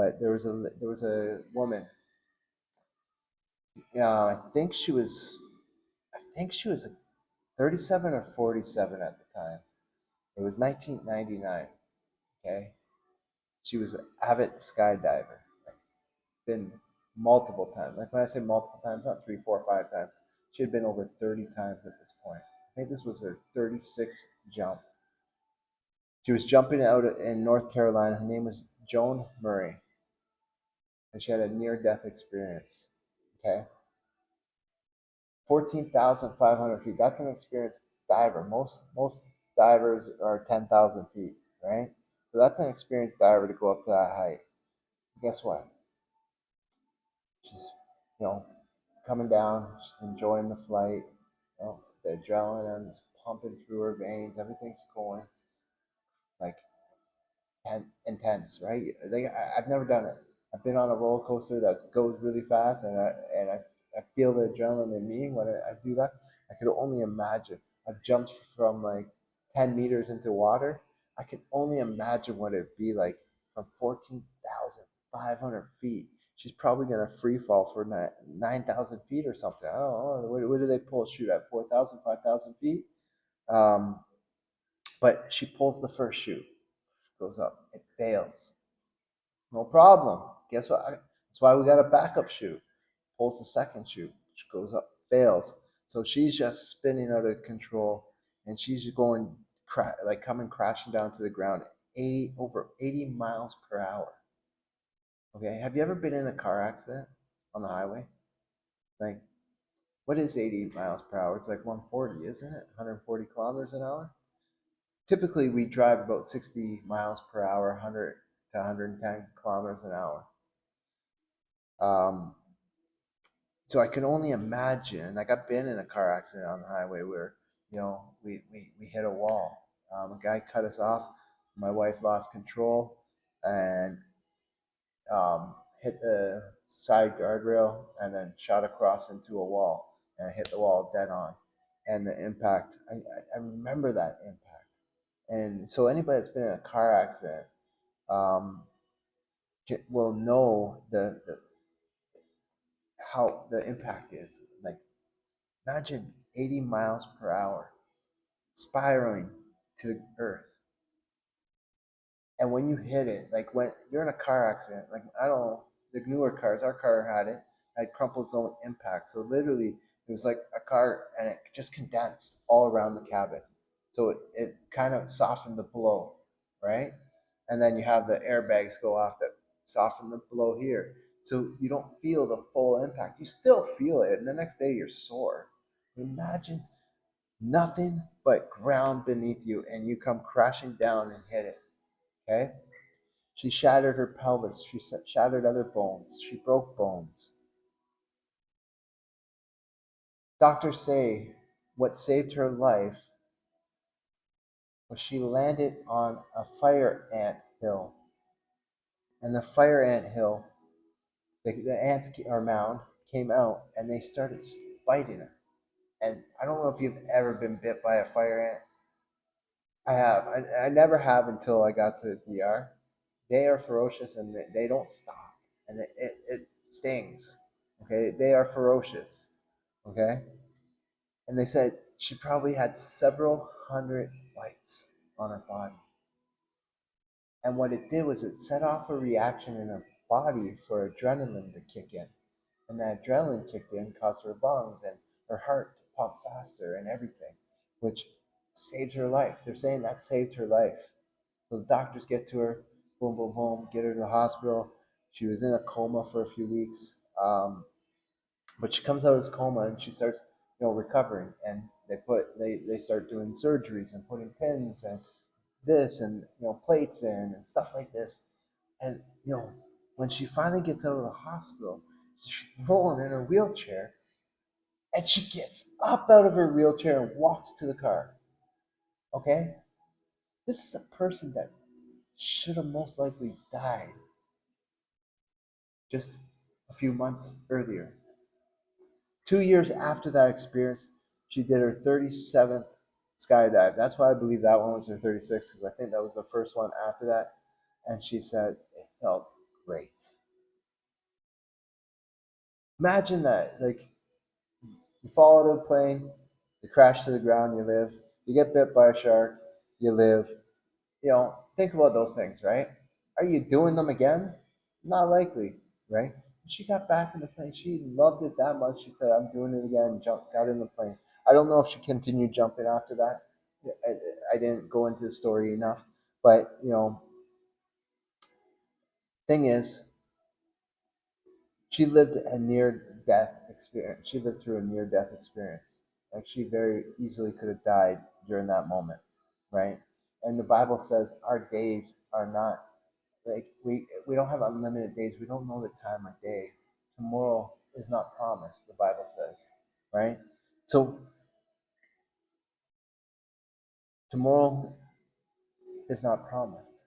But there was a woman. I think she was 37 or 47 at the time. It was 1999. Okay, she was an avid skydiver. Been multiple times. Like when I say multiple times, not three, four, five times. She had been over 30 times at this point. I think this was her 36th jump. She was jumping out in North Carolina. Her name was Joan Murray, and she had a near-death experience. Okay, 14,500 feet. That's an experienced diver. Most divers are 10,000 feet, right? So that's an experienced diver to go up to that height. Guess what? She's, you know, coming down. She's enjoying the flight. The adrenaline is pumping through her veins. Everything's going like intense, right? I've never done it. I've been on a roller coaster that goes really fast, and I feel the adrenaline in me when I do that. I could only imagine. I've jumped from like 10 meters into water. I can only imagine what it'd be like from 14,500 feet. She's probably gonna free fall for 9,000 feet or something. I don't know. What do they pull shoot at? 4,000, 5,000 feet? Um, but she pulls the first chute, goes up. It fails. No problem. Guess what? That's why we got a backup chute. Pulls the second chute, which goes up, fails. So she's just spinning out of control, and she's going like coming crashing down to the ground, over 80 miles per hour. Okay, have you ever been in a car accident on the highway? Like, what is 80 miles per hour? It's like 140, isn't it? 140 kilometers an hour. Typically, we drive about 60 miles per hour, 100 to 110 kilometers an hour. Um, so I can only imagine. Like I've been in a car accident on the highway where we hit a wall. A guy cut us off. My wife lost control and hit the side guardrail and then shot across into a wall and hit the wall dead on. And the impact, I remember that impact. And so anybody that's been in a car accident um, will know the how the impact is. Like imagine 80 miles per hour spiraling to the earth. And when you hit it, like when you're in a car accident, like I don't know, the newer cars, our car had crumple zone impact. So literally, it was like a car and it just condensed all around the cabin. So it kind of softened the blow, right? And then you have the airbags go off that soften the blow here. So you don't feel the full impact. You still feel it, and the next day you're sore. Imagine nothing but ground beneath you, and you come crashing down and hit it. Okay? She shattered her pelvis. She shattered other bones. She broke bones. Doctors say what saved her life was she landed on a fire ant hill. And the fire ant hill, the ants or mound came out and they started biting her. And I don't know if you've ever been bit by a fire ant. I have. I never have until I got to the DR. They are ferocious and they don't stop. And it stings. Okay? They are ferocious. Okay? And they said she probably had several hundred bites on her body. And what it did was it set off a reaction in her body for adrenaline to kick in. And that adrenaline kicked in, caused her lungs and her heart to pump faster and everything, which saved her life. They're saying that saved her life. So the doctors get to her, boom, boom, boom, get her to the hospital. She was in a coma for a few weeks. But she comes out of this coma and she starts, recovering. And they start doing surgeries and putting pins and this and plates in and stuff like this. And when she finally gets out of the hospital, she's rolling in her wheelchair, and she gets up out of her wheelchair and walks to the car. Okay, this is a person that should have most likely died just a few months earlier. 2 years after that experience, she did her 37th skydive. That's why I believe that one was her 36th, because I think that was the first one after that. And she said it felt great. Imagine that, like, you fall out of a plane, you crash to the ground, you live. You get bit by a shark, you live. Think about those things, right? Are you doing them again? Not likely, right? She got back in the plane. She loved it that much. She said, "I'm doing it again." Got in the plane. I don't know if she continued jumping after that. I didn't go into the story enough, but thing is, she lived a near death experience. She lived through a near death experience. Like, she very easily could have died during that moment, right? And the Bible says our days are not like we don't have unlimited days. We don't know the time or day. Tomorrow is not promised, the Bible says, right? So tomorrow is not promised.